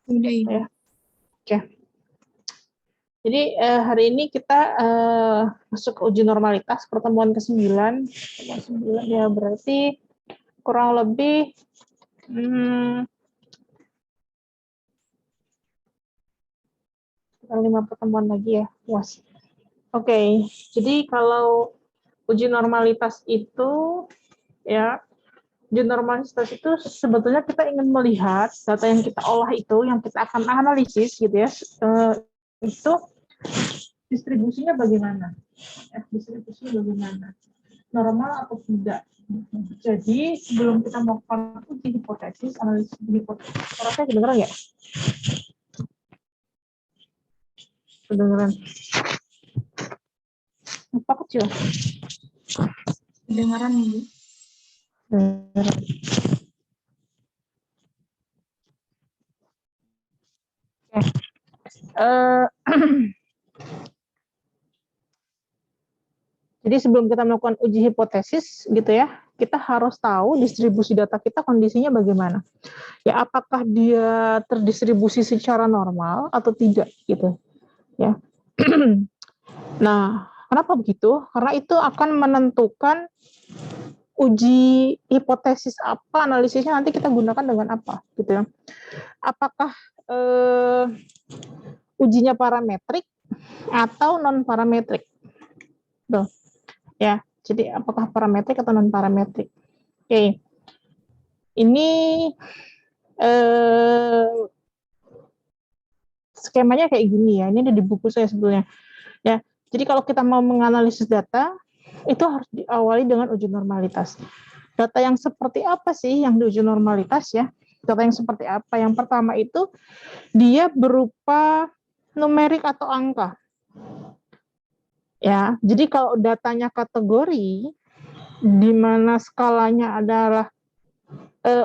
Udah ya. Ya. Oke. Jadi hari ini kita masuk ke uji normalitas pertemuan ke-9. Pertemuan 9 ya berarti kurang lebih 5 pertemuan lagi ya. Was. Oke. Jadi kalau uji normalitas itu ya, uji normalitas itu sebetulnya kita ingin melihat data yang kita olah itu, yang kita akan analisis gitu ya, itu distribusinya bagaimana? Distribusinya bagaimana? Normal atau tidak? Jadi sebelum kita melakukan uji hipotesis, analisis hipotesis, suara saya kedengeran ya? Kedengeran? Apa kecil? Kedengaran nih, Bu. Kedengeran. Jadi sebelum kita melakukan uji hipotesis gitu ya, kita harus tahu distribusi data kita kondisinya bagaimana. Ya, apakah dia terdistribusi secara normal atau tidak gitu ya. Nah, kenapa begitu? Karena itu akan menentukan uji hipotesis apa, analisisnya nanti kita gunakan dengan apa gitu ya. Apakah ujinya parametrik atau non parametrik? Tuh. Ya, jadi apakah parametrik atau non parametrik? Oke. Ini skemanya kayak gini ya. Ini ada di buku saya sebetulnya. Ya. Jadi kalau kita mau menganalisis data, itu harus diawali dengan uji normalitas. Data yang seperti apa sih yang diuji normalitas ya? Data yang seperti apa? Yang pertama itu dia berupa numerik atau angka. Ya, jadi kalau datanya kategori di mana skalanya adalah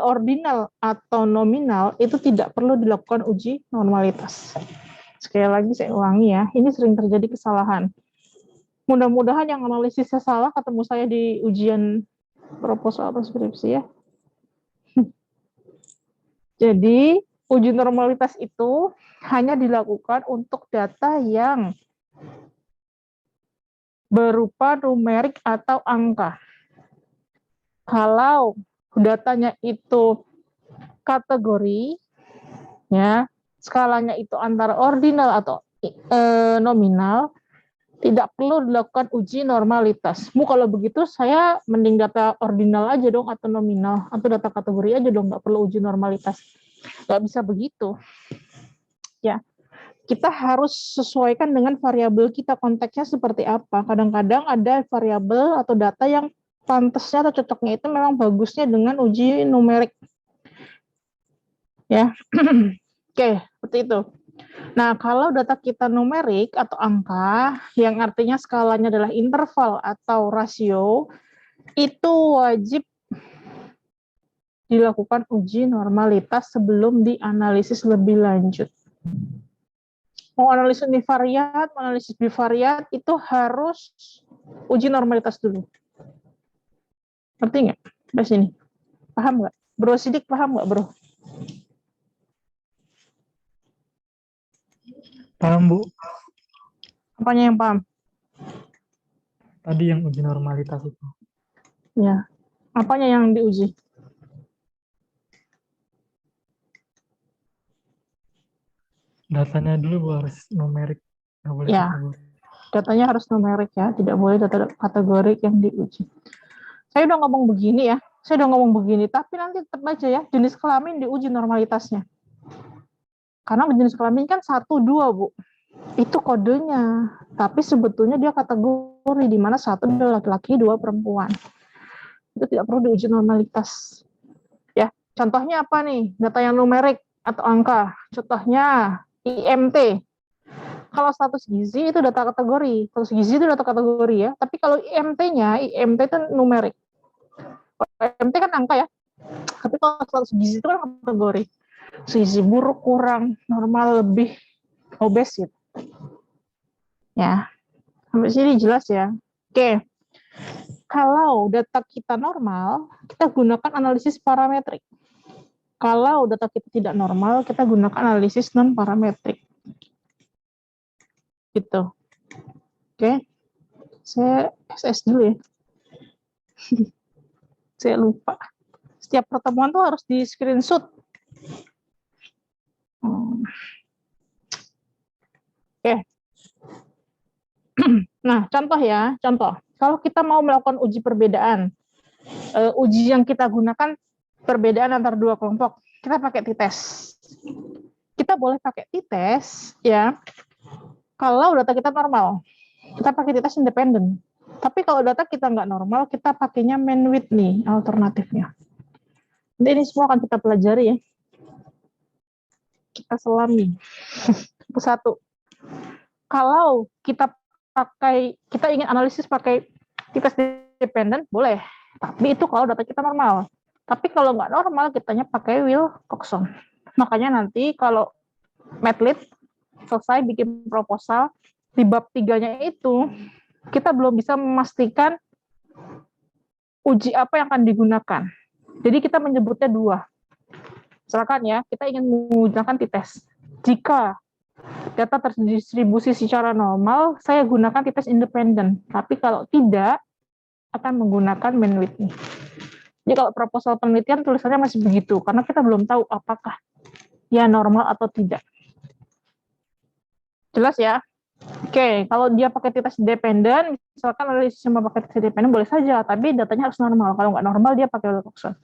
ordinal atau nominal, itu tidak perlu dilakukan uji normalitas. Sekali lagi saya ulangi ya, ini sering terjadi kesalahan. Mudah-mudahan yang analisisnya salah ketemu saya di ujian proposal atau skripsi ya. Jadi, uji normalitas itu hanya dilakukan untuk data yang berupa numerik atau angka. Kalau datanya itu kategori, ya, skalanya itu antara ordinal atau nominal, tidak perlu dilakukan uji normalitas. Kalau begitu saya mending data ordinal aja dong atau nominal, atau data kategori aja dong, nggak perlu uji normalitas. Nggak bisa begitu. Ya, kita harus sesuaikan dengan variabel kita, konteksnya seperti apa. Kadang-kadang ada variabel atau data yang pantasnya atau cocoknya itu memang bagusnya dengan uji numerik. Ya, oke, seperti itu. Nah, kalau data kita numerik atau angka, yang artinya skalanya adalah interval atau rasio, itu wajib dilakukan uji normalitas sebelum dianalisis lebih lanjut. Mau analisis univariat, analisis bivariat, itu harus uji normalitas dulu. Ngerti nggak? Sampai sini. Paham nggak? Bro Sidik, paham nggak, Bro? Paham, Bu. Apanya yang paham? Tadi yang uji normalitas itu. Ya. Apanya yang diuji? Datanya dulu, Bu, harus numerik. Nggak boleh Ya. kategori. Datanya harus numerik ya, tidak boleh data kategorik yang diuji. Saya udah ngomong begini ya, tapi nanti tetap aja ya, jenis kelamin diuji normalitasnya. Karena jenis kelamin kan 1, 2, Bu. Itu kodenya. Tapi sebetulnya dia kategori, di mana 1 adalah laki-laki, 2 perempuan. Itu tidak perlu diuji normalitas. Ya, contohnya apa nih? Data yang numerik atau angka. Contohnya IMT. Kalau status gizi itu data kategori. Status gizi itu data kategori ya. Tapi kalau IMT itu numerik. IMT kan angka ya. Tapi kalau status gizi itu kan kategori. Gizi buruk, kurang, normal, lebih, obes gitu. Ya. Sampai sini jelas ya. Oke. Kalau data kita normal, kita gunakan analisis parametrik. Kalau data kita tidak normal, kita gunakan analisis non-parametrik. Gitu. Oke. Saya SS dulu ya. Saya lupa. Setiap pertemuan tuh harus di screenshot. Oke. Nah, contoh ya, contoh. Kalau kita mau melakukan uji perbedaan, uji yang kita gunakan perbedaan antara dua kelompok, kita pakai t-test. Kita boleh pakai t-test ya, kalau data kita normal. Kita pakai t-test independen. Tapi kalau data kita nggak normal, kita pakainya Man-Whitney alternatifnya. Nanti ini semua akan kita pelajari ya. Kita selami. Satu. Kalau kita ingin analisis pakai t-test independen, boleh. Tapi itu kalau data kita normal. Tapi kalau nggak normal, kitanya pakai Wilcoxon. Makanya nanti kalau Madlib selesai bikin proposal, di bab 3-nya itu, kita belum bisa memastikan uji apa yang akan digunakan. Jadi kita menyebutnya dua. Misalkan ya, kita ingin menggunakan t-test. Jika data terdistribusi secara normal, saya gunakan t-test independen. Tapi kalau tidak, akan menggunakan Man-Whitney. Jadi kalau proposal penelitian tulisannya masih begitu, karena kita belum tahu apakah dia normal atau tidak. Jelas ya? Oke, kalau dia pakai t-test independen, misalkan analisis sama pakai t-test independen boleh saja, tapi datanya harus normal. Kalau nggak normal, dia pakai Wilcoxon.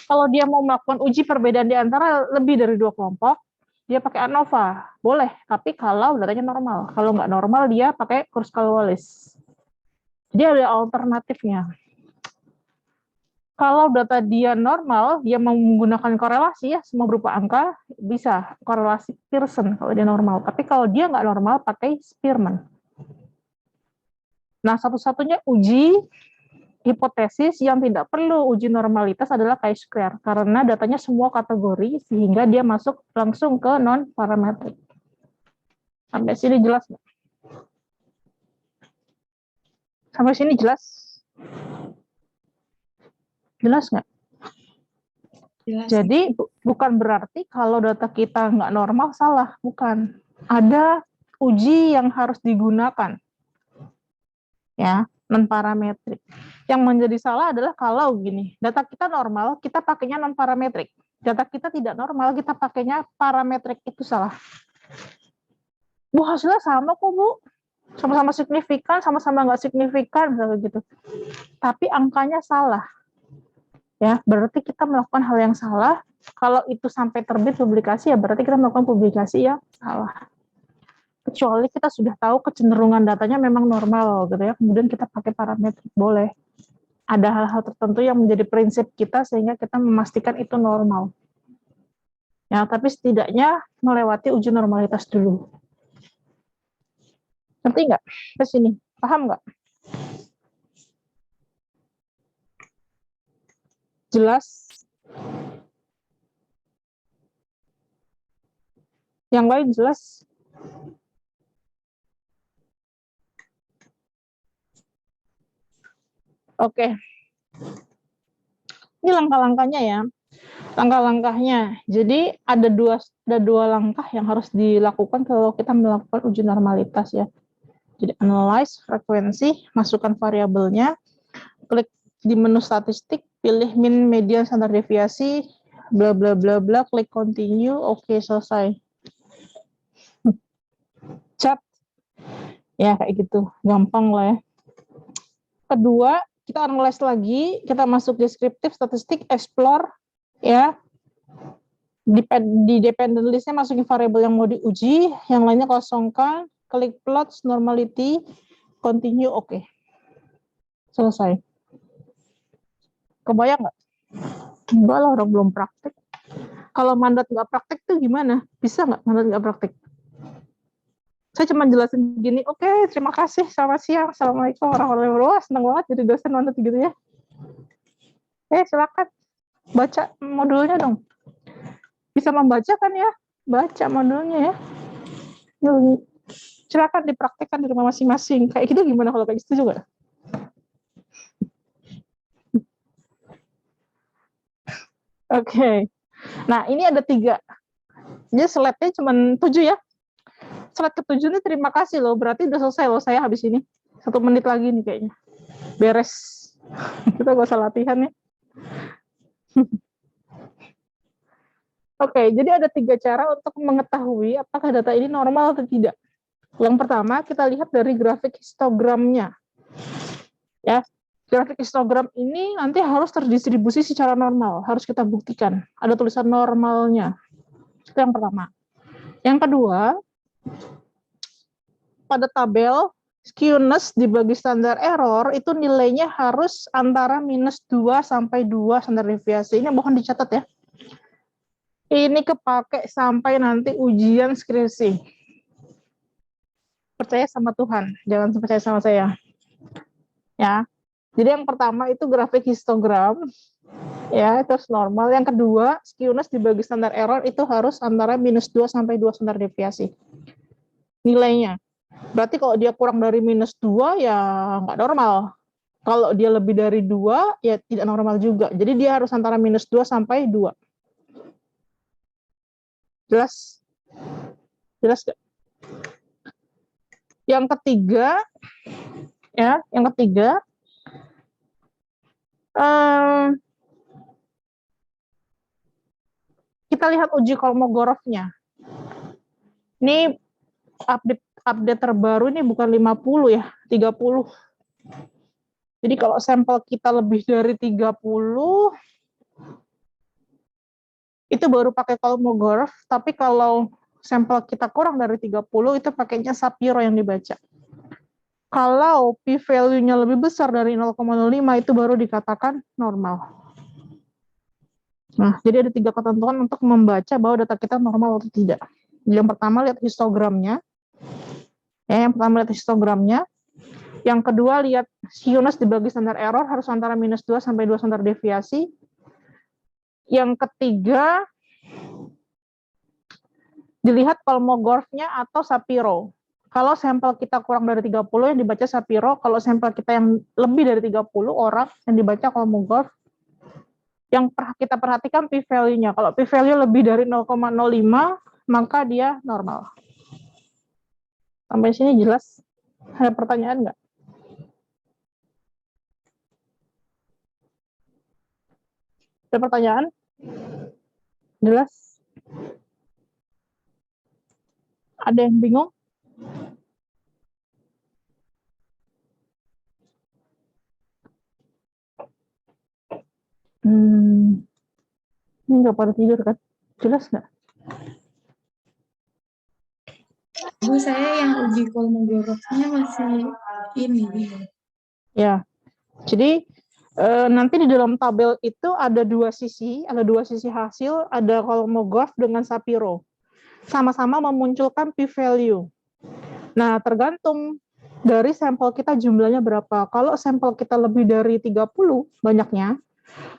Kalau dia mau melakukan uji perbedaan di antara lebih dari dua kelompok, dia pakai ANOVA. Boleh, tapi kalau datanya normal. Kalau nggak normal, dia pakai Kruskal-Wallis. Jadi ada alternatifnya. Kalau data dia normal, dia mau menggunakan korelasi ya, semua berupa angka, bisa korelasi Pearson kalau dia normal. Tapi kalau dia nggak normal, pakai Spearman. Nah, satu-satunya uji hipotesis yang tidak perlu uji normalitas adalah chi-square, karena datanya semua kategori, sehingga dia masuk langsung ke non-parametric. Sampai sini jelas nggak? Sampai sini jelas? Jelas nggak? Jelas. Jadi bukan berarti kalau data kita nggak normal salah, bukan. Ada uji yang harus digunakan, ya, non-parametrik. Yang menjadi salah adalah kalau gini, data kita normal, kita pakainya non-parametrik. Data kita tidak normal, kita pakainya parametrik, itu salah. Bu, hasilnya sama kok, Bu. Sama-sama signifikan, sama-sama nggak signifikan, misalnya gitu. Tapi angkanya salah. Ya, berarti kita melakukan hal yang salah. Kalau itu sampai terbit publikasi, ya berarti kita melakukan publikasi yang salah. Kecuali kita sudah tahu kecenderungan datanya memang normal, gitu ya. Kemudian kita pakai parametrik, boleh. Ada hal-hal tertentu yang menjadi prinsip kita sehingga kita memastikan itu normal. Ya, tapi setidaknya melewati uji normalitas dulu. Ngerti nggak? Ke sini, paham nggak? Jelas? Yang lain jelas? Oke. Ini langkah-langkahnya ya. Langkah-langkahnya. Jadi ada dua langkah yang harus dilakukan kalau kita melakukan uji normalitas ya. Jadi analyze frekuensi, masukkan variabelnya, klik di menu statistik, pilih min, median, standar deviasi, bla bla bla bla, klik continue, oke, selesai. Cat. Ya kayak gitu, gampang lah ya. Kedua, kita analyze lagi, kita masuk deskriptif, statistik, explore, ya. Di dependent list-nya masukin variabel yang mau diuji, yang lainnya kosongkan, klik plots, normality, continue, oke. Selesai. Kebayang nggak? Enggak lah, orang belum praktek. Kalau mandat nggak praktek tuh gimana? Bisa nggak mandat nggak praktek? Saya cuma jelasin gini, oke, terima kasih, selamat siang, assalamualaikum warahmatullahi wabarakatuh. Senang banget jadi dosen mandat gitu ya. Silakan baca modulnya dong. Bisa membaca kan ya? Baca modulnya ya. Silakan dipraktekkan di rumah masing-masing. Kayak gitu gimana kalau kayak gitu juga? Oke. Nah, ini ada 3. Jadi slide-nya cuma 7 ya. Slide ke-7 ini terima kasih loh. Berarti udah selesai loh saya habis ini. 1 menit lagi nih kayaknya. Beres. Kita gak usah latihan ya. Oke, jadi ada 3 cara untuk mengetahui apakah data ini normal atau tidak. Yang pertama, kita lihat dari grafik histogramnya. Ya, grafik histogram ini nanti harus terdistribusi secara normal. Harus kita buktikan. Ada tulisan normalnya. Itu yang pertama. Yang kedua, pada tabel skewness dibagi standar error, itu nilainya harus antara -2 sampai 2 standar deviasi. Ini mohon dicatat ya. Ini kepake sampai nanti ujian skripsi. Percaya sama Tuhan, jangan percaya sama saya. Ya. Jadi yang pertama itu grafik histogram, ya, terus normal. Yang kedua, skewness dibagi standar error itu harus antara -2 sampai 2 standar deviasi. Nilainya. Berarti kalau dia kurang dari -2 ya nggak normal. Kalau dia lebih dari 2 ya tidak normal juga. Jadi dia harus antara -2 sampai 2. Jelas? Jelas gak? Yang ketiga, ya, kita lihat uji Kolmogorovnya. Ini update terbaru ini bukan 50 ya, 30. Jadi kalau sampel kita lebih dari 30, itu baru pakai Kolmogorov, tapi kalau sampel kita kurang dari 30, itu pakainya Shapiro yang dibaca. Kalau p-value-nya lebih besar dari 0,05, itu baru dikatakan normal. Nah, jadi ada 3 ketentuan untuk membaca bahwa data kita normal atau tidak. Yang pertama, lihat histogramnya. Ya, yang pertama, lihat histogramnya. Yang kedua, lihat skewness dibagi standar error, harus antara -2 sampai 2 standar deviasi. Yang ketiga, dilihat Kolmogorov-nya atau Shapiro. Kalau sampel kita kurang dari 30 yang dibaca Shapiro, kalau sampel kita yang lebih dari 30 orang yang dibaca Kolmogorov. Yang kita perhatikan p-value-nya. Kalau p-value lebih dari 0,05, maka dia normal. Sampai sini jelas? Ada pertanyaan nggak? Ada pertanyaan? Jelas? Ada yang bingung? Ini nggak pada tidur kan? Jelas nggak? Bu, saya yang uji Kolmogorovnya masih ini. Ya, jadi nanti di dalam tabel itu ada 2 sisi hasil, ada Kolmogorov dengan Shapiro. Sama-sama memunculkan p-value. Nah, tergantung dari sampel kita jumlahnya berapa. Kalau sampel kita lebih dari 30 banyaknya,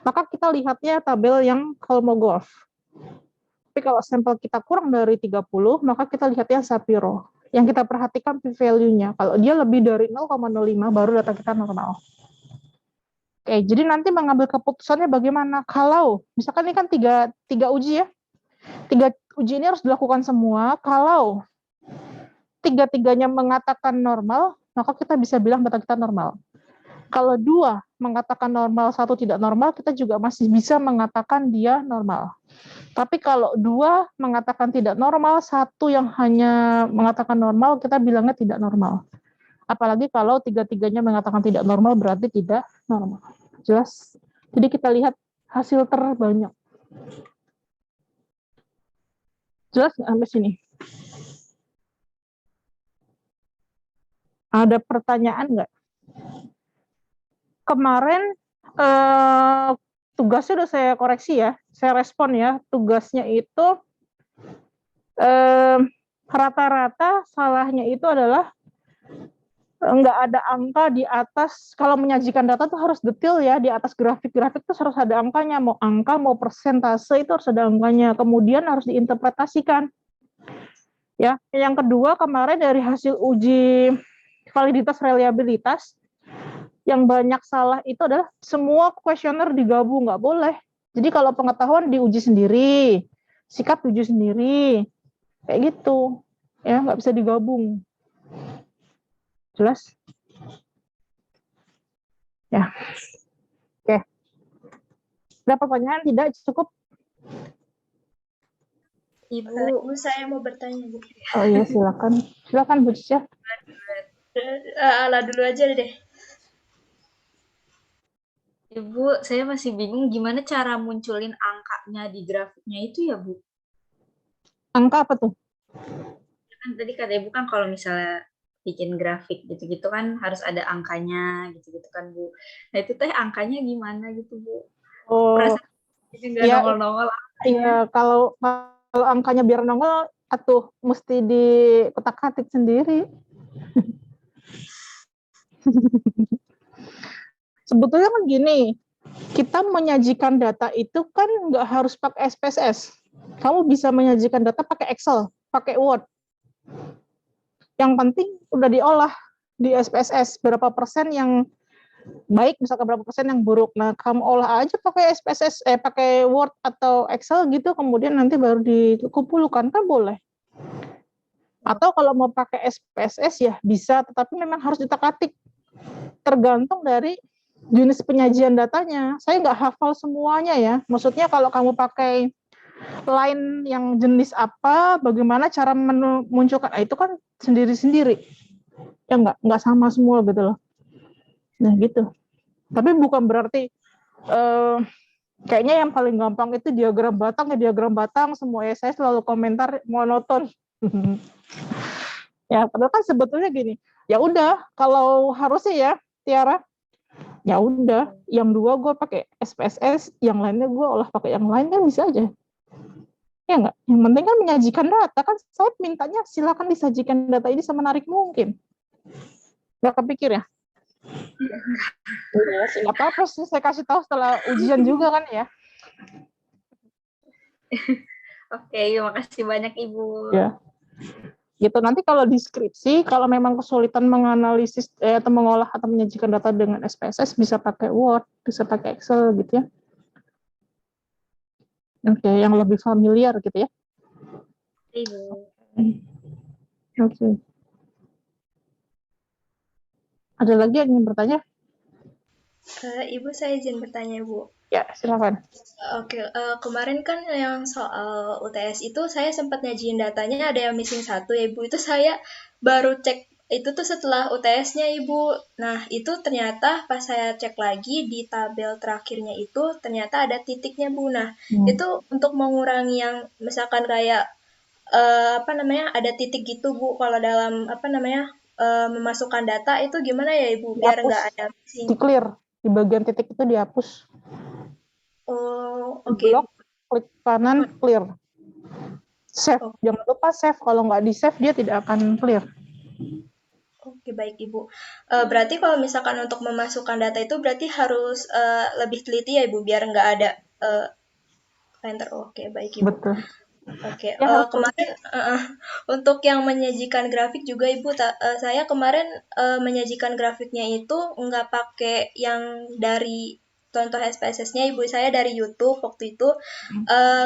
maka kita lihatnya tabel yang Kolmogorov. Tapi kalau sampel kita kurang dari 30, maka kita lihatnya Shapiro. Yang kita perhatikan p-value-nya. Kalau dia lebih dari 0,05, baru data kita normal. Oke, jadi nanti mengambil keputusannya bagaimana? Kalau, misalkan ini kan tiga uji ya. 3 uji ini harus dilakukan semua. Kalau 3-3-nya mengatakan normal, maka kita bisa bilang data kita normal. Kalau 2 mengatakan normal, 1 tidak normal, kita juga masih bisa mengatakan dia normal. Tapi kalau 2 mengatakan tidak normal, 1 yang hanya mengatakan normal, kita bilangnya tidak normal. Apalagi kalau 3-3-nya mengatakan tidak normal, berarti tidak normal. Jelas? Jadi kita lihat hasil terbanyak. Jelas nggak sampai sini? Ada pertanyaan nggak? Kemarin tugasnya udah saya koreksi ya, saya respon ya. Tugasnya itu rata-rata salahnya itu adalah nggak ada angka di atas. Kalau menyajikan data tuh harus detail ya, di atas grafik-grafik tuh harus ada angkanya, mau angka mau persentase itu harus ada angkanya. Kemudian harus diinterpretasikan. Ya, yang kedua kemarin dari hasil uji validitas reliabilitas yang banyak salah itu adalah semua kuesioner digabung, nggak boleh. Jadi kalau pengetahuan diuji sendiri, sikap diuji sendiri, kayak gitu. Ya, nggak bisa digabung. Jelas? Ya. Oke. Ada pertanyaan? Tidak? Cukup? Ibu, saya mau bertanya, Bu. Oh iya, silakan. Silakan, Bu Cica. Ala dulu aja deh. Ibu, saya masih bingung gimana cara munculin angkanya di grafiknya itu ya, Bu. Angka apa tuh? Kan tadi kata Ibu kan kalau misalnya bikin grafik gitu-gitu kan harus ada angkanya gitu-gitu kan, Bu. Nah, itu teh angkanya gimana gitu, Bu. Oh, Perasaan nggak ya, nongol-nongol. iya, kalau angkanya biar nongol, atuh mesti dikotak-atik sendiri. Sebetulnya kan gini, kita menyajikan data itu kan nggak harus pakai SPSS. Kamu bisa menyajikan data pakai Excel, pakai Word. Yang penting udah diolah di SPSS, berapa persen yang baik, misalkan berapa persen yang buruk. Nah, kamu olah aja pakai SPSS, pakai Word atau Excel gitu, kemudian nanti baru dikumpulkan, kan boleh. Atau kalau mau pakai SPSS ya bisa, tetapi memang harus ditak-atik. Tergantung dari jenis penyajian datanya. Saya nggak hafal semuanya ya. Maksudnya kalau kamu pakai line yang jenis apa, bagaimana cara memunculkan, itu kan sendiri-sendiri. Ya nggak sama semua gitu loh. Nah gitu. Tapi bukan berarti kayaknya yang paling gampang itu diagram batang, semua ya saya selalu komentar monoton. Ya, padahal kan sebetulnya gini, ya udah kalau harusnya ya Tiara, ya udah yang 2 gue pakai SPSS, yang lainnya gue olah pakai yang lain, kan bisa aja. Ya enggak, yang penting kan menyajikan data, kan saya mintanya silakan disajikan data ini semenarik mungkin. Nggak kepikir ya? Iya sih, nggak apa-apa sih, saya kasih tahu setelah ujian juga kan ya. Oke, makasih banyak Ibu. Ya. Gitu, nanti kalau di skripsi, kalau memang kesulitan menganalisis atau mengolah atau menyajikan data dengan SPSS, bisa pakai Word, bisa pakai Excel gitu ya. Oke, yang lebih familiar gitu ya. Ibu. Oke. Ada lagi yang ingin bertanya? Ibu, saya izin bertanya, Bu. Ya, silakan. Oke, kemarin kan yang soal UTS itu saya sempat nyajiin datanya, ada yang missing 1 ya, Ibu. Itu saya baru cek itu tuh setelah UTS-nya, Ibu. Nah, itu ternyata pas saya cek lagi di tabel terakhirnya itu ternyata ada titiknya, Bu. Nah, itu untuk mengurangi yang misalkan kayak ada titik gitu, Bu, kalau dalam memasukkan data itu gimana ya, Ibu, biar nggak ada missing. Di clear, di bagian titik itu dihapus. Oh, Di oke. blok, klik kanan, clear. Save, jangan lupa save. Kalau nggak di save, dia tidak akan clear. Oke, baik Ibu. Berarti kalau misalkan untuk memasukkan data itu berarti harus lebih teliti ya, Ibu, biar nggak ada enter. Oke, baik Ibu. Betul. Oke, Ya, kemarin untuk yang menyajikan grafik juga Ibu, saya kemarin menyajikan grafiknya itu nggak pakai yang dari contoh SPSS-nya, Ibu, saya dari YouTube waktu itu,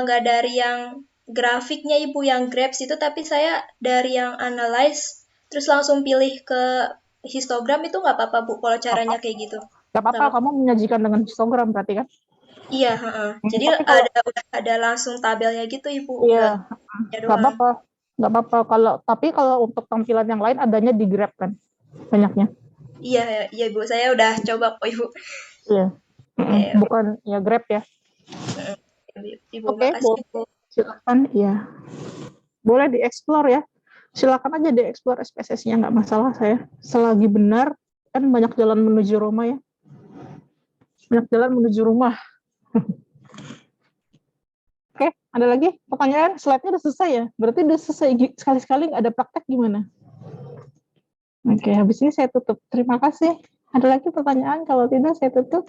nggak dari yang grafiknya Ibu, yang Grabs itu, tapi saya dari yang analyze, terus langsung pilih ke histogram, itu nggak apa-apa, Bu, kalau caranya kayak gitu? nggak apa-apa, kamu menyajikan dengan histogram berarti kan? Iya, jadi udah ada langsung tabelnya gitu, Ibu. Iya, nggak apa-apa. Nggak apa-apa. Tapi kalau untuk tampilan yang lain adanya di Grab kan, banyaknya. Iya, Ibu. Saya udah coba kok, Ibu. Iya. Bukan ya Grab ya. Ibu, Oke, makasih, Bu. silakan. Iya. Boleh dieksplor ya. Silakan aja dieksplor SPSS-nya, nggak masalah saya. Selagi benar, kan banyak jalan menuju Roma ya. Banyak jalan menuju rumah. Oke, ada lagi pertanyaan? Slide-nya udah selesai ya? Berarti udah selesai, sekali-sekali nggak ada praktek gimana? Oke, habis ini saya tutup. Terima kasih. Ada lagi pertanyaan? Kalau tidak, saya tutup.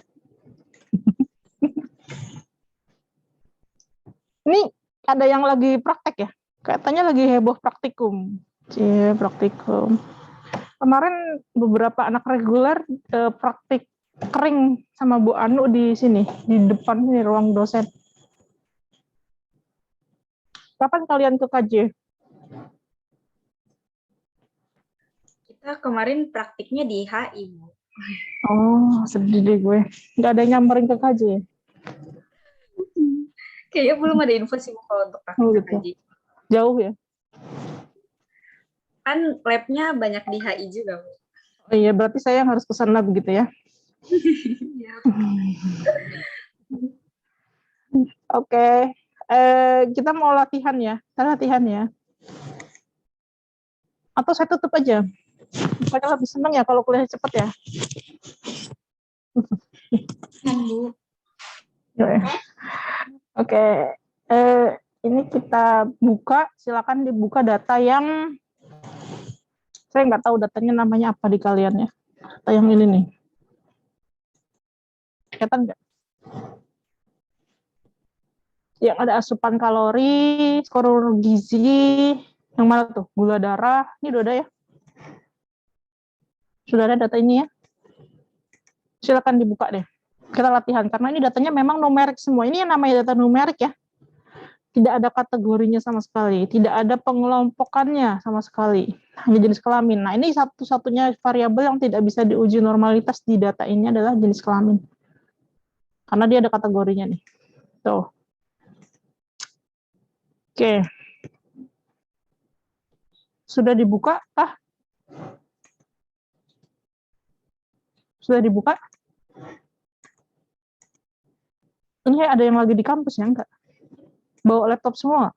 Ini ada yang lagi praktek ya? Katanya lagi heboh praktikum. Praktikum. Kemarin beberapa anak reguler praktik kering sama Bu Anu di sini, di depan ini ruang dosen. Kapan kalian ke KJ? Kita kemarin praktiknya di HI, Bu. Oh, sedih deh gue. Nggak ada yang nyamperin ke KJ. Kayaknya belum ada info sih, Bu, kalau untuk praktik Oh, ke gitu. KJ. Jauh ya? Kan labnya banyak di HI juga, Bu. Oh iya, berarti saya yang harus ke sana begitu ya. Iya. Oke. Kita mau latihan ya. Kita latihan ya. Atau saya tutup aja. Pokoknya lebih seneng ya kalau kuliah cepet ya. Kan, Bu. Oke. Ini kita buka. Silakan dibuka data yang saya nggak tahu datanya namanya apa di kalian ya. Data yang ini nih. Kelihatan nggak? Yang ada asupan kalori, skor gizi, yang mana tuh? Gula darah. Ini udah ada ya? Sudah ada data ini ya? Silakan dibuka deh. Kita latihan karena ini datanya memang numerik semua. Ini yang namanya data numerik ya. Tidak ada kategorinya sama sekali, tidak ada pengelompokannya sama sekali, hanya jenis kelamin. Nah, ini satu-satunya variabel yang tidak bisa diuji normalitas di data ini adalah jenis kelamin. Karena dia ada kategorinya nih. Tuh. Oke. Sudah dibuka? Sudah dibuka? Ini ada yang lagi di kampus ya, enggak? Bawa laptop semua?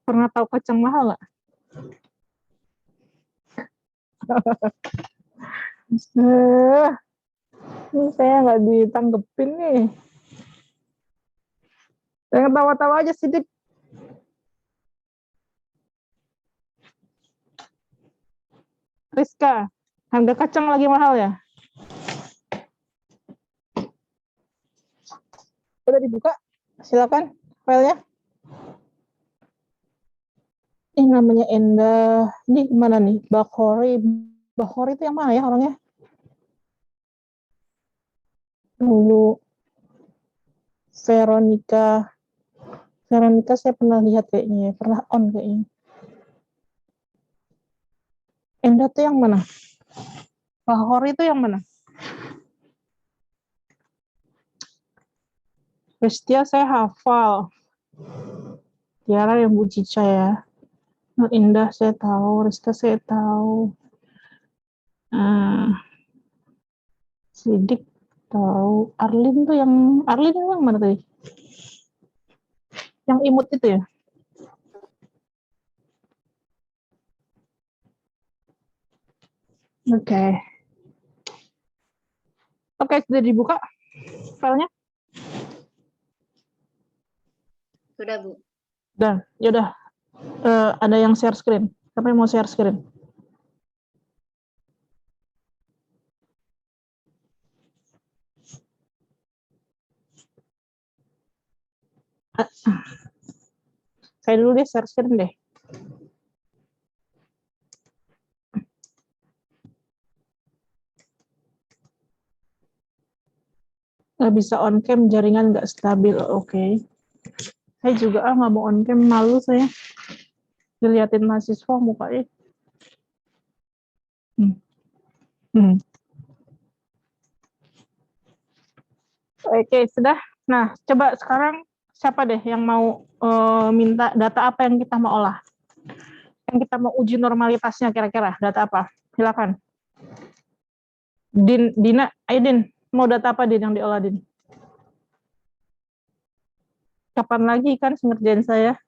Pernah tahu kacang mahal nggak? Ini saya nggak ditanggepin nih. Saya ketawa-tawa aja sedikit. Rizka, harga kacang lagi mahal ya? Udah dibuka? Silakan filenya. Ini namanya Endah. Ini gimana nih? Bakhori. Bakhori itu yang mana ya orangnya? Dulu. Veronica. Veronica saya pernah lihat kayaknya. Pernah on kayaknya. Endah itu yang mana? Bakhori itu yang mana? Prestia saya hafal. Tiara yang Bu Cica ya. Indah saya tahu, Rizka saya tahu. Sidik tahu. Arlin tuh yang mana tadi? Yang imut itu ya? Oke. Oke, sudah dibuka filenya? Sudah, Bu. Udah, yaudah. Ada yang share screen. Siapa yang mau share screen? Saya dulu deh share screen deh. Nggak bisa on cam, jaringan nggak stabil. Oke. Saya juga nggak mau on cam, malu saya. Dilihatin mahasiswa mukanya. Oke, sudah. Nah, coba sekarang siapa deh yang mau minta data apa yang kita mau olah? Yang kita mau uji normalitasnya kira-kira, data apa? Silakan. Dina, ayo Din, mau data apa Din yang diolah Din? Kapan lagi kan ngerjain saya?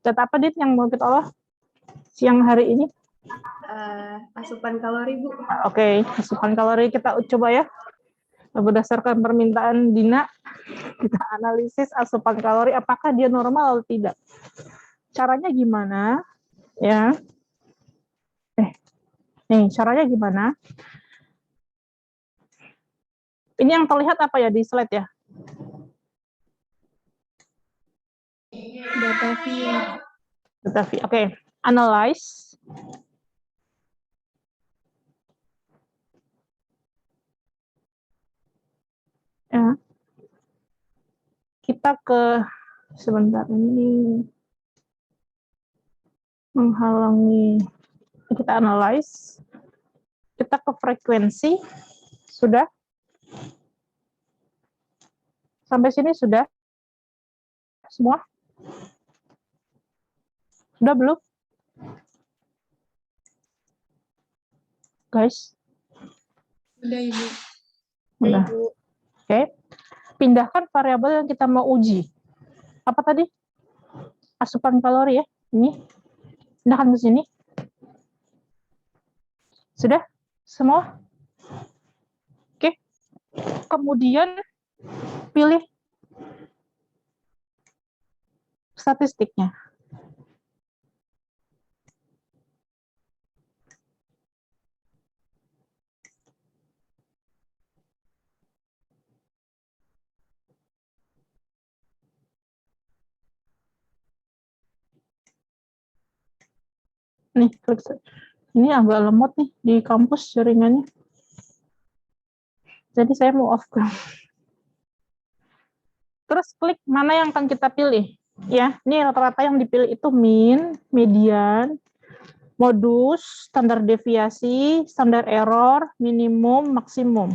Data apa Din yang mau kita olah siang hari ini? Asupan kalori, Bu. Oke, asupan kalori kita coba ya. Berdasarkan permintaan Dina, kita analisis asupan kalori apakah dia normal atau tidak. Caranya gimana? Ya. Nih, caranya gimana? Ini yang terlihat apa ya di slide ya? view. Data view. Oke, analyze. Ya. Kita ke sebentar ini menghalangi. Kita analyze. Kita ke frekuensi. Sudah? Sampai sini sudah? Semua? Sudah belum? Guys? Udah, Ibu. Udah. Oke. Pindahkan variabel yang kita mau uji. Apa tadi? Asupan kalori ya. Ini. Pindahkan ke sini. Sudah? Semua? Oke. Kemudian pilih statistiknya. Nih, klik. Ini agak lemot nih di kampus jaringannya. Jadi saya mau off cam. Terus klik mana yang akan kita pilih. Ya, ini rata-rata yang dipilih itu mean, median, modus, standar deviasi, standar error, minimum, maksimum.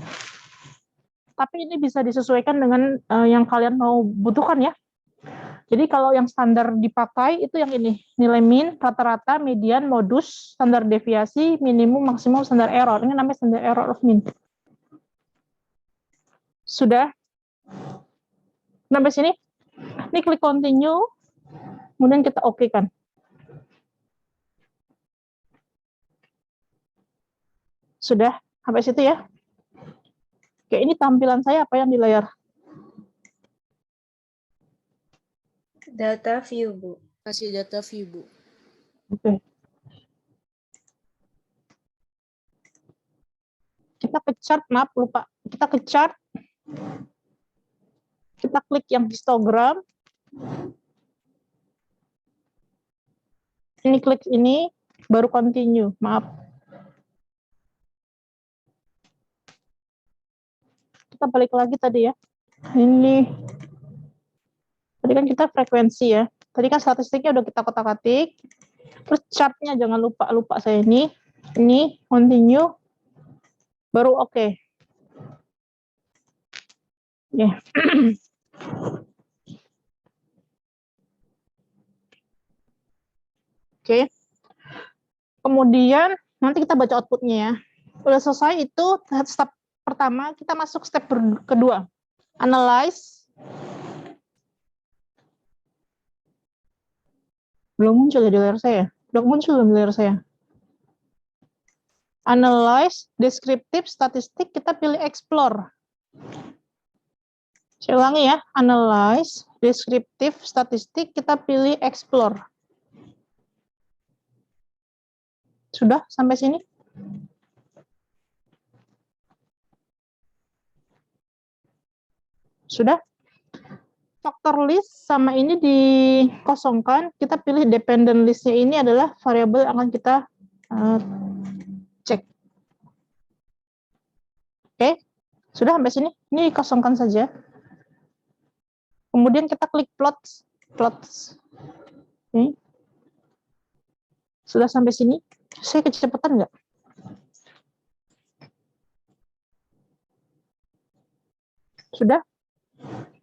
Tapi ini bisa disesuaikan dengan yang kalian mau butuhkan ya. Jadi kalau yang standar dipakai itu yang ini, nilai mean, rata-rata, median, modus, standar deviasi, minimum, maksimum, standar error. Ini namanya standar error of mean. Sudah? Sampai sini? Ini klik continue, kemudian kita oke kan. Sudah? Sampai situ ya? Oke, ini tampilan saya apa yang di layar? Data view, Bu. Kasih data view, Bu. Oke. Kita ke chart, maaf lupa. Kita ke chart. Kita klik yang histogram. Ini klik ini, baru continue, maaf. Kita balik lagi tadi ya. Ini, tadi kan kita frekuensi ya. Tadi kan statistiknya udah kita kotak-katik. Terus chartnya jangan lupa saya ini. Ini, continue. Baru oke. Ya. Oke. Kemudian nanti kita baca outputnya ya. Udah selesai itu step pertama, kita masuk step kedua. Analyze. Belum muncul ya di layar saya. Belum muncul di layar saya. Analyze, descriptive, statistik, kita pilih explore. Saya ulangi ya. Analyze, descriptive, statistik, kita pilih explore. Sudah sampai sini? Sudah? Faktor list sama ini dikosongkan, kita pilih dependent list-nya ini adalah variabel yang akan kita cek. Oke, sudah sampai sini? Ini dikosongkan saja. Kemudian kita klik plots. Oke. Sudah sampai sini? Saya kecepatan nggak? Sudah?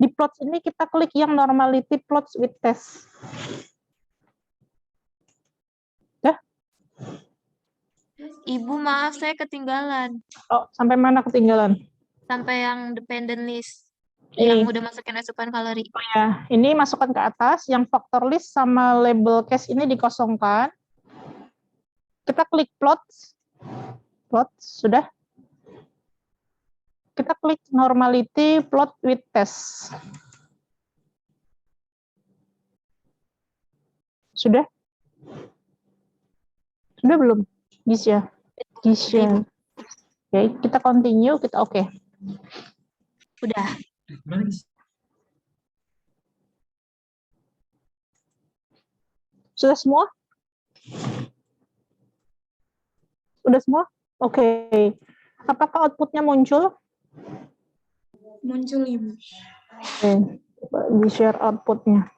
Di plots ini kita klik yang normality plots with test. Ya? Ibu, maaf saya ketinggalan. Oh, sampai mana ketinggalan? Sampai yang dependent list. Ini. Yang udah masukin asupan kalori. Ya, ini masukkan ke atas, yang faktor list sama label case ini dikosongkan. Kita klik plots. Sudah. Kita klik normality plot with test. Sudah? Sudah belum? Gisya. Oke, kita continue, kita oke. Udah. Sudah semua? Sudah semua? Oke. Apakah outputnya muncul? Muncul Ibu. Oke. Coba di-share outputnya.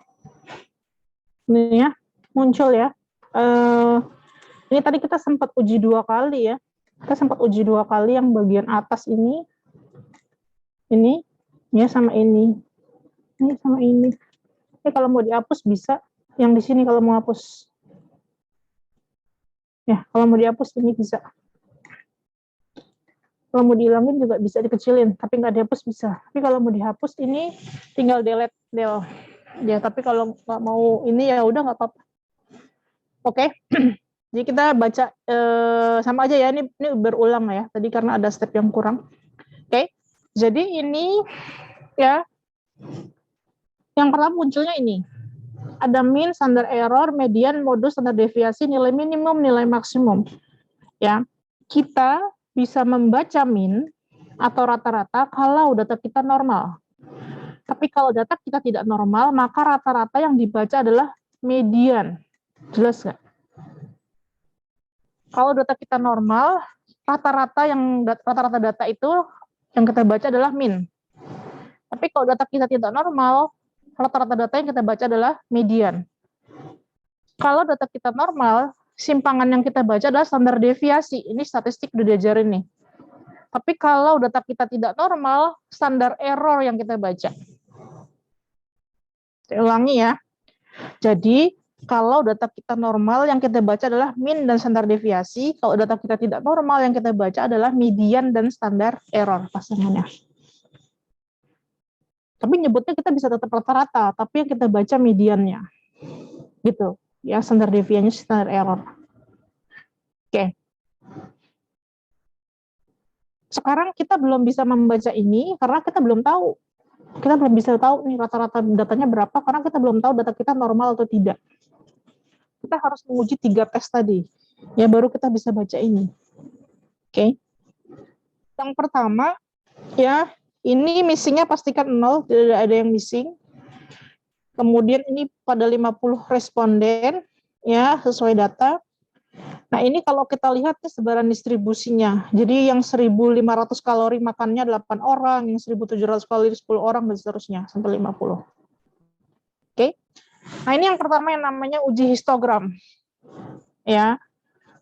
Ini ya, muncul ya. Ini tadi kita sempat uji 2 kali ya. Kita sempat uji 2 kali yang bagian atas ini ya sama ini sama ini. Ini kalau mau dihapus bisa. Yang di sini kalau mau hapus. Ya, kalau mau dihapus ini bisa. Kalau mau dihilangin juga bisa dikecilin, tapi nggak dihapus bisa. Tapi kalau mau dihapus ini tinggal delete del. Ya, tapi kalau nggak mau ini ya udah nggak apa-apa. Oke. Jadi kita baca sama aja ya. Ini berulang ya. Tadi karena ada step yang kurang. Oke. Jadi ini ya. Yang pertama munculnya ini. Ada mean, standar error, median, modus, standar deviasi, nilai minimum, nilai maksimum. Ya. Kita bisa membaca mean atau rata-rata kalau data kita normal. Tapi kalau data kita tidak normal, maka rata-rata yang dibaca adalah median. Jelas nggak? Kalau data kita normal, rata-rata data itu yang kita baca adalah mean. Tapi kalau data kita tidak normal, rata-rata data yang kita baca adalah median. Kalau data kita normal, simpangan yang kita baca adalah standar deviasi. Ini statistik udah diajarin nih. Tapi kalau data kita tidak normal, standar error yang kita baca. Saya ulangi ya. Jadi, kalau data kita normal, yang kita baca adalah mean dan standar deviasi. Kalau data kita tidak normal, yang kita baca adalah median dan standar error pasangannya. Tapi nyebutnya kita bisa tetap rata-rata, tapi yang kita baca mediannya. Gitu. Ya, standar deviasinya standar error. Oke. Sekarang kita belum bisa membaca ini karena kita belum tahu. Kita belum bisa tahu nih rata-rata datanya berapa karena kita belum tahu data kita normal atau tidak. Kita harus menguji 3 tes tadi. Ya, baru kita bisa baca ini. Oke. Yang pertama, ya, ini missing-nya pastikan 0, tidak ada yang missing. Kemudian ini pada 50 responden, ya, sesuai data. Nah, ini kalau kita lihat nih sebaran distribusinya. Jadi yang 1.500 kalori makannya 8 orang, yang 1.700 kalori 10 orang, dan seterusnya, sampai 50. Oke. Nah, ini yang pertama yang namanya uji histogram. Ya.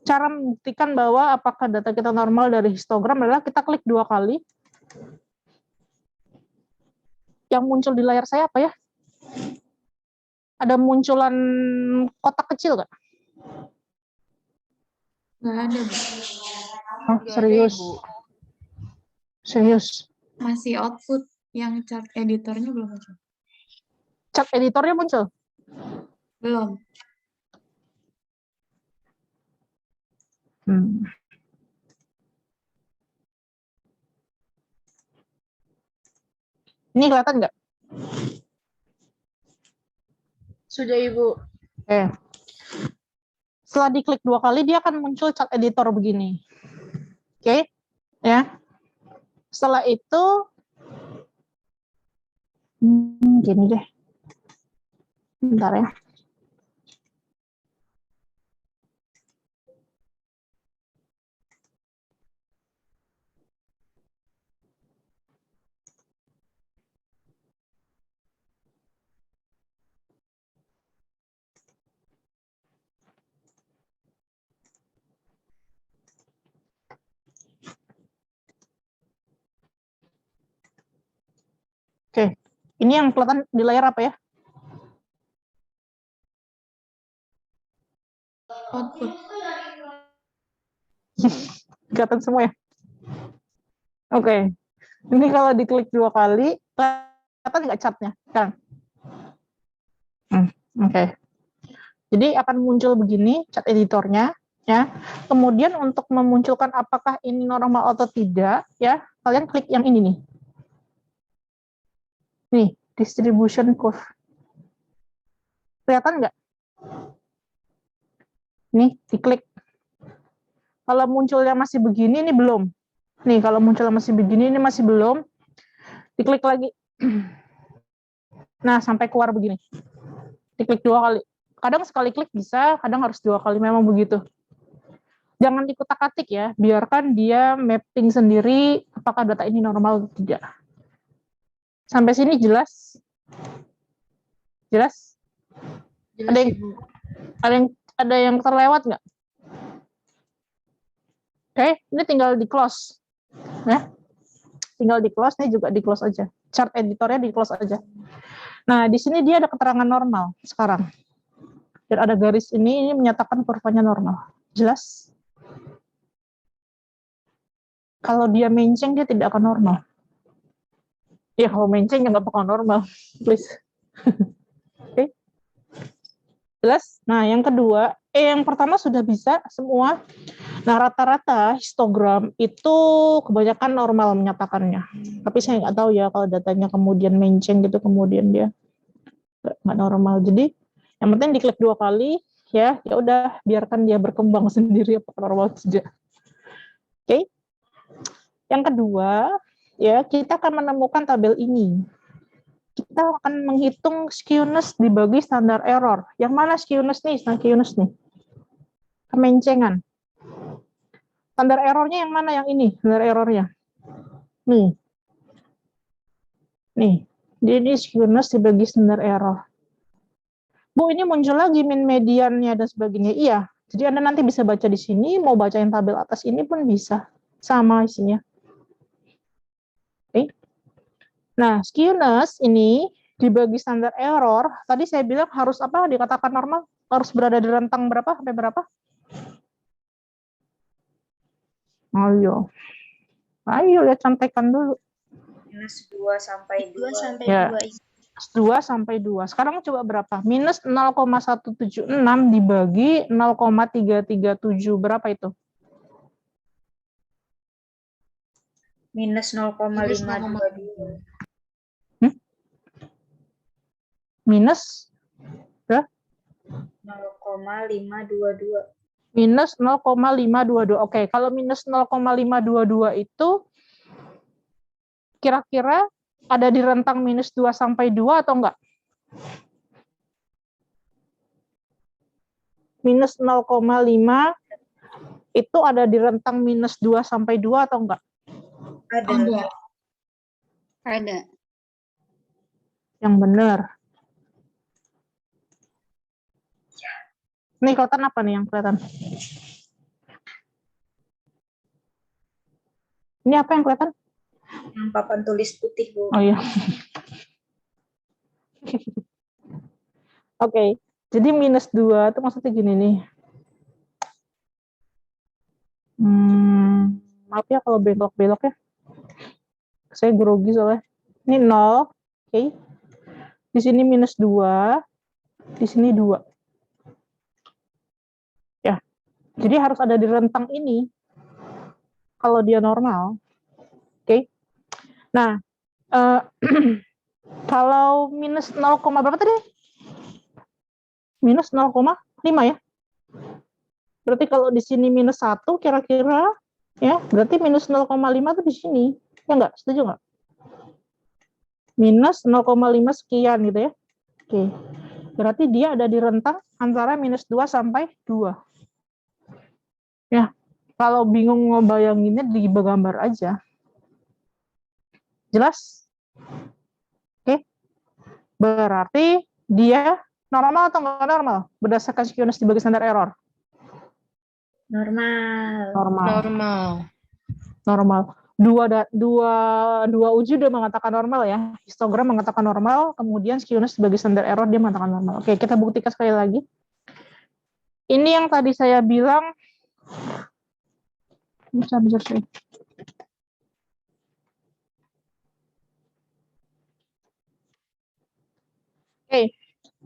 Cara membuktikan bahwa apakah data kita normal dari histogram adalah kita klik 2 kali. Yang muncul di layar saya apa ya? Ada munculan kotak kecil nggak? Nggak ada, Bu. Oh, serius. Serius. Masih output yang chart editornya belum muncul. Chart editornya muncul? Belum. Ini kelihatan nggak? Sudah, Ibu. Oke. Setelah diklik 2 kali, dia akan muncul chart editor begini. Oke. Ya. Setelah itu, gini deh. Bentar ya. Oke, ini yang kelihatan di layar apa ya? Output. Kelihatan semua ya? Oke, ini kalau diklik 2 kali, kelihatan nggak chartnya? Kan? Oke. Jadi akan muncul begini chart editornya, ya. Kemudian untuk memunculkan apakah ini normal atau tidak, ya, kalian klik yang ini nih. Nih, distribution curve. Kelihatan nggak? Nih, diklik. Kalau munculnya masih begini, ini belum. Nih, kalau munculnya masih begini, ini masih belum. Diklik lagi. Nah, sampai keluar begini. Diklik 2 kali. Kadang sekali klik bisa, kadang harus 2 kali, memang begitu. Jangan dikutak-atik ya, biarkan dia mapping sendiri apakah data ini normal atau tidak. Sampai sini jelas? Jelas? Jelas, Ada yang, Ibu. ada yang terlewat nggak? Oke, ini tinggal di close. Ya. Tinggal di close, ini juga di close aja. Chart editornya di close aja. Nah, di sini dia ada keterangan normal sekarang. Dan ada garis ini menyatakan kurvanya normal. Jelas? Kalau dia menceng, dia tidak akan normal. Ya, kalau menceng, ya nggak bakal normal. Please. Oke. Jelas? Nah, yang kedua, yang pertama sudah bisa semua. Nah, rata-rata histogram itu kebanyakan normal menyatakannya. Tapi saya nggak tahu ya kalau datanya kemudian menceng gitu, kemudian dia nggak normal. Jadi, yang penting diklik 2 kali, ya udah biarkan dia berkembang sendiri apakah normal atau tidak. Oke. Yang kedua, ya kita akan menemukan tabel ini. Kita akan menghitung skewness dibagi standar error. Yang mana skewness nih? Skewness nih. Kemencengan. Standar errornya yang mana? Yang ini, standar errornya. Nih. Nih. Jadi skewness dibagi standar error. Bu, ini muncul lagi min mediannya dan sebagainya. Iya. Jadi Anda nanti bisa baca di sini, mau bacain tabel atas ini pun bisa. Sama isinya. Oke. Nah, skewness ini dibagi standar error, tadi saya bilang harus apa dikatakan normal? Harus berada di rentang berapa sampai berapa? Ayo lihat contekan dulu. Minus 2 sampai 2. 2 sampai Ya. 2 itu. 2 sampai 2. Sekarang coba berapa? Minus 0,176 dibagi 0,337. Berapa itu? Minus 0,522. Minus 0,522. minus 0,522. Oke, kalau minus 0,522 itu kira-kira ada di rentang minus 2 sampai 2 atau enggak? Minus 0,5 itu ada di rentang minus 2 sampai 2 atau enggak? Ada. Ada. Yang benar. Nih kelihatan apa nih yang kelihatan? Ini apa yang kelihatan? Yang papan tulis putih, Bu. Oh iya. Oke, jadi minus 2 itu maksudnya gini nih. Maaf ya kalau belok-belok ya. Saya grogi soalnya. Ini 0, oke. Di sini minus 2, di sini 2. Ya, jadi harus ada di rentang ini kalau dia normal. Oke. Nah, kalau minus 0, berapa tadi? Minus 0,5 ya. Berarti kalau di sini minus 1 kira-kira ya, berarti minus 0,5 itu di sini. Ya enggak? Setuju enggak? Minus 0,5 sekian gitu ya. Oke. Berarti dia ada di rentang antara minus 2 sampai 2. Ya, kalau bingung ngebayanginnya di gambar aja. Jelas? Oke. Berarti dia normal atau nggak normal? Berdasarkan skewness dibagi standar error. Normal. Normal. Dua uji udah mengatakan normal ya. Histogram mengatakan normal, kemudian skewness sebagai standar error dia mengatakan normal. Oke, kita buktikan sekali lagi. Ini yang tadi saya bilang. Bisa. Oke,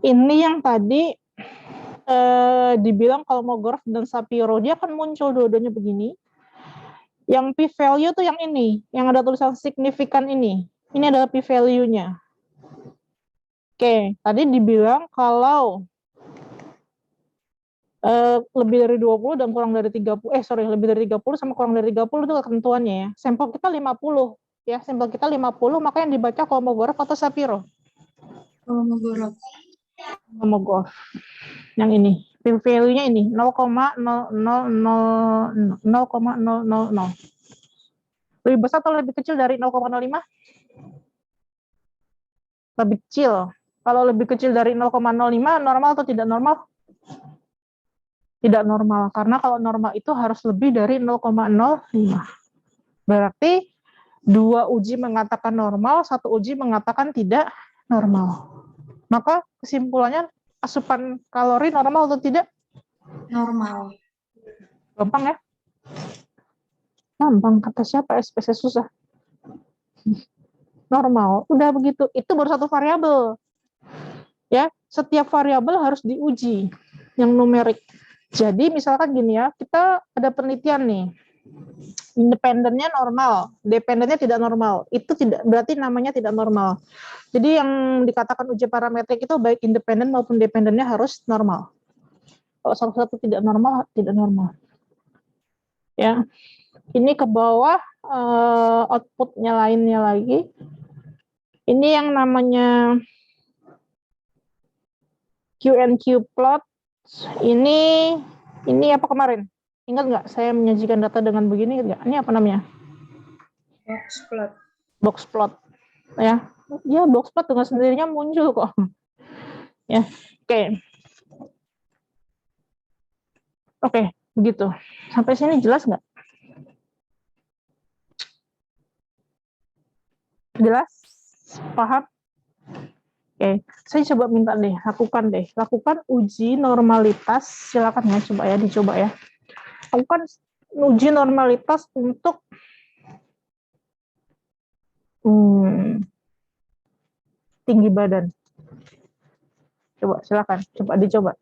ini yang tadi dibilang kalau mau graph dan Shapiro dia akan muncul dua-duanya begini. Yang p-value tuh yang ini, yang ada tulisan signifikan ini. Ini adalah p-value-nya. Oke, tadi dibilang kalau lebih dari 20 dan kurang dari 30, lebih dari 30 sama kurang dari 30 itu ketentuannya ya. Sampel kita 50, ya, sampel kita 50, maka yang dibaca Kolmogorov atau Shapiro? Kolmogorov. Homogorph. Yang ini. P-value-nya ini 0,00000. Lebih besar atau lebih kecil dari 0,05? Lebih kecil. Kalau lebih kecil dari 0,05 normal atau tidak normal? Tidak normal. Karena kalau normal itu harus lebih dari 0,05. Berarti 2 uji mengatakan normal, 1 uji mengatakan tidak normal. Maka kesimpulannya asupan kalori normal atau tidak? Normal. Gampang ya? Gampang, kata siapa SPSS susah. Normal, udah begitu. Itu baru satu variabel. Ya, setiap variabel harus diuji yang numerik. Jadi misalkan gini ya, kita ada penelitian nih. Independennya normal, dependennya tidak normal. Itu tidak berarti namanya tidak normal. Jadi yang dikatakan uji parametrik itu baik independen maupun dependennya harus normal. Kalau satu-satu tidak normal, tidak normal. Ya. Ini ke bawah outputnya lainnya lagi. Ini yang namanya Q&Q plot. Ini apa kemarin? Ingat nggak saya menyajikan data dengan begini nggak? Ini apa namanya? Box plot. Box plot. Ya, box plot dengan sendirinya muncul kok. Ya, oke. Oke, begitu. Sampai sini jelas nggak? Jelas? Paham? Oke, saya coba minta deh, lakukan uji normalitas, silakan ya, dicoba ya. Lakukan uji normalitas untuk tinggi badan. Coba, silakan, dicoba.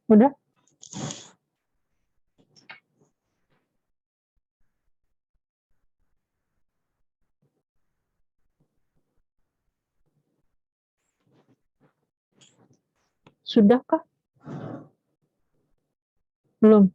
Udah? Sudahkah? Belum?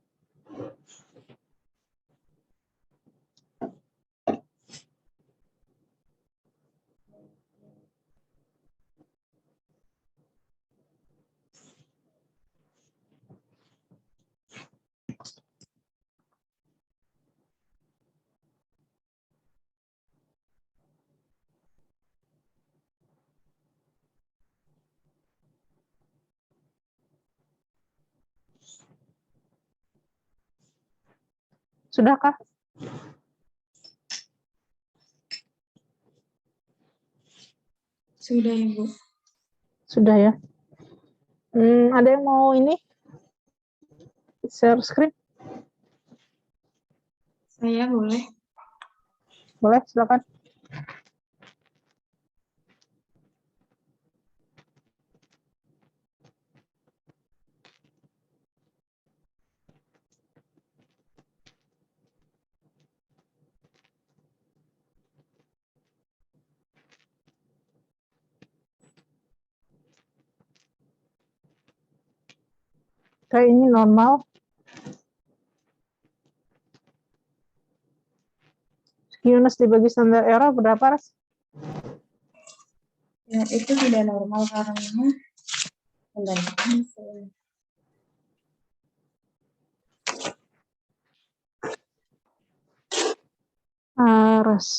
Sudahkah? Sudah, Ibu. Sudah ya. Ada yang mau ini? Share screen? Saya boleh. Boleh, silakan. Kayak ini normal. Minus dibagi standar error berapa, Ras? Ya, itu tidak normal karena bentar. Ras.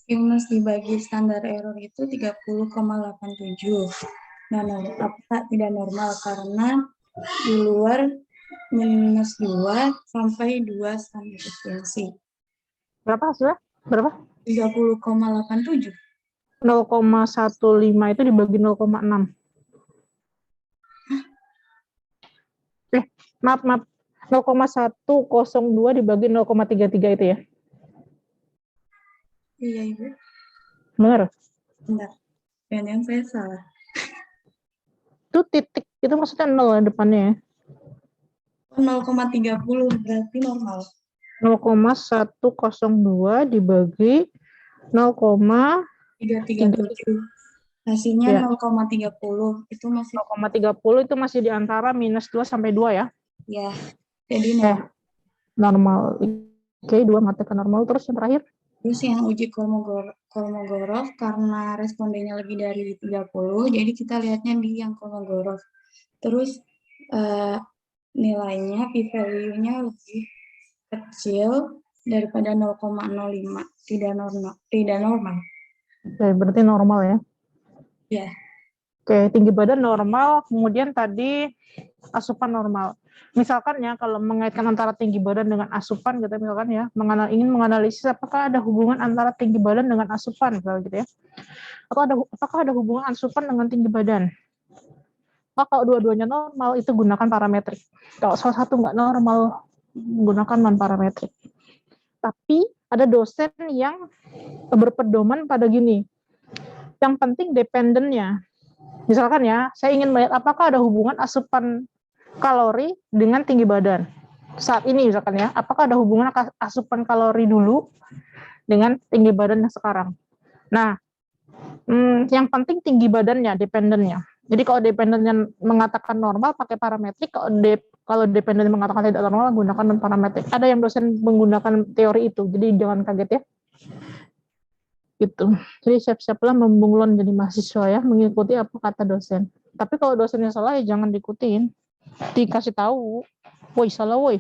Minus dibagi standar error itu 30,87. Nah, apakah tidak normal karena di luar minus 2 sampai 2 standar deviasi. Berapa hasilnya? Berapa? 30,87. 0,15 itu dibagi 0,6. Maaf. 0,102 dibagi 0,33 itu ya? Iya, Ibu. Benar? Bentar. Dan saya salah. Itu titik, itu maksudnya 0 depannya ya? 0,30 berarti normal. 0,102 dibagi 337. Hasilnya Ya. 0,30. Itu masih 0,30 itu masih di antara minus 2 sampai 2 ya? ya. Jadi normal. Normal. Oke, 2 mata ke normal. Terus yang terakhir? Terus yang uji Kolmogorov karena respondennya lebih dari 30, jadi kita lihatnya di yang Kolmogorov. Terus nilainya p-value-nya lebih kecil daripada 0,05, tidak normal. Oke, berarti normal ya? Ya. Oke, tinggi badan normal, kemudian tadi asupan normal. Misalkan ya, kalau mengaitkan antara tinggi badan dengan asupan, gitu misalkan ya, ingin menganalisis apakah ada hubungan antara tinggi badan dengan asupan, gitu ya. Apakah ada hubungan asupan dengan tinggi badan? Kalau dua-duanya normal, itu gunakan parametrik. Kalau salah satu nggak normal, gunakan non-parametrik. Tapi ada dosen yang berpedoman pada gini, yang penting dependennya. Misalkan ya, saya ingin melihat apakah ada hubungan asupan kalori dengan tinggi badan. Saat ini misalkan ya, apakah ada hubungan asupan kalori dulu dengan tinggi badan yang sekarang. Nah, yang penting tinggi badannya, dependennya. Jadi kalau dependennya mengatakan normal, pakai parametrik. Kalau dependen mengatakan tidak normal, gunakan non parametrik. Ada yang dosen menggunakan teori itu, jadi jangan kaget ya. Gitu. Jadi siap-siaplah membunglon jadi mahasiswa ya, mengikuti apa kata dosen. Tapi kalau dosennya salah ya jangan diikutin. Dikasih tahu, woi salah woi.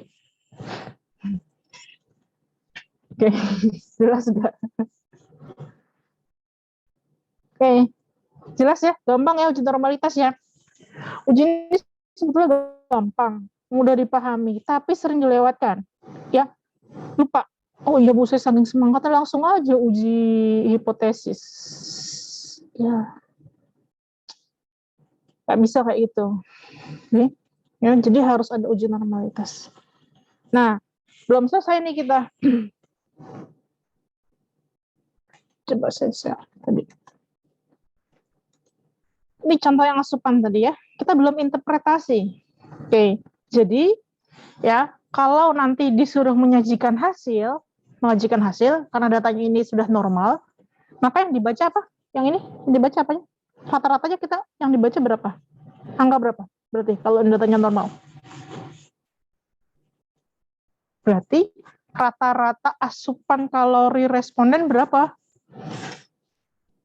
Oke, jelas nggak? Oke, jelas ya, gampang ya uji normalitas ya. Uji ini sebetulnya gampang, mudah dipahami, tapi sering dilewatkan. Ya, lupa. Oh iya Bu, saya saking semangatnya langsung aja uji hipotesis. Ya, nggak bisa kayak gitu. Oke. Ya, jadi harus ada uji normalitas. Nah, belum selesai nih kita. Coba saya share tadi. Ini contoh yang asupan tadi ya. Kita belum interpretasi. Oke, jadi ya kalau nanti disuruh menyajikan hasil karena datanya ini sudah normal, maka yang dibaca apa? Yang ini yang dibaca apanya? Rata-ratanya kita yang dibaca berapa? Angka berapa? Berarti kalau datanya normal. Berarti rata-rata asupan kalori responden berapa?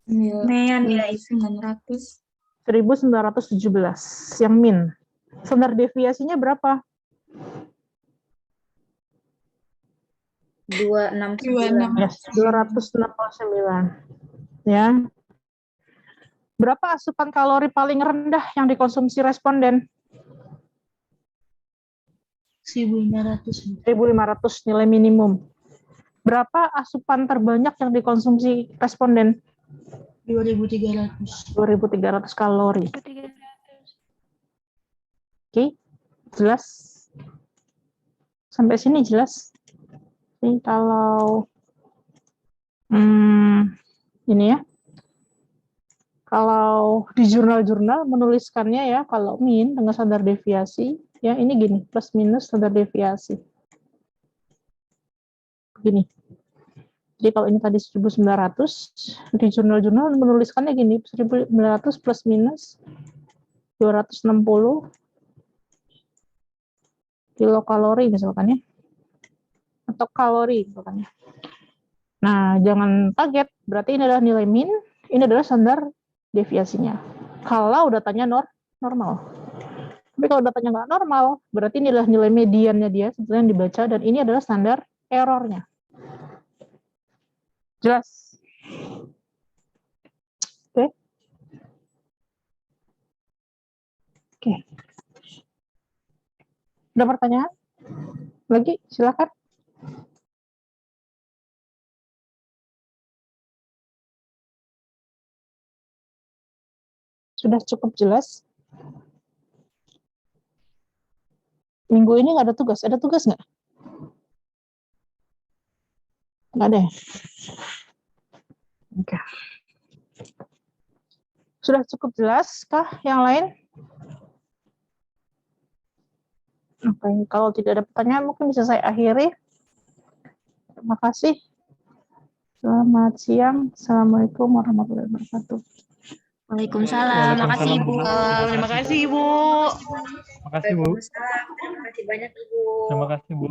1917. 1917 yang min. Standar deviasinya berapa? 269. Yes, 269. Ya. Berapa asupan kalori paling rendah yang dikonsumsi responden? 1.500. 1.500 nilai minimum. Berapa asupan terbanyak yang dikonsumsi responden? 2.300. 2.300 kalori. Oke, jelas? Sampai sini jelas? Ini kalau ini ya. Kalau di jurnal-jurnal menuliskannya ya, kalau min dengan standar deviasi, ya ini gini, plus minus standar deviasi. Begini. Jadi kalau ini tadi 1.900, di jurnal-jurnal menuliskannya gini, 1.900 plus minus 260 kilokalori misalkan ya, atau kalori misalkan ya. Nah, jangan kaget, berarti ini adalah nilai min, ini adalah standar deviasinya. Kalau datanya normal. Tapi kalau datanya nggak normal, berarti ini adalah nilai mediannya dia sebetulnya yang dibaca, dan ini adalah standar errornya. Jelas? Oke. Oke. Ada pertanyaan? Lagi? Silakan. Sudah cukup jelas? Minggu ini nggak ada tugas. Ada tugas nggak? Nggak ada ya? Oke. Sudah cukup jelas kah yang lain? Oke, kalau tidak ada pertanyaan mungkin bisa saya akhiri. Terima kasih. Selamat siang. Assalamualaikum warahmatullahi wabarakatuh. Waalaikumsalam. Makasih Ibu. Terima kasih, Ibu. Terima kasih, Bu. Waalaikumsalam. Terima kasih banyak, Ibu. Terima kasih, Bu.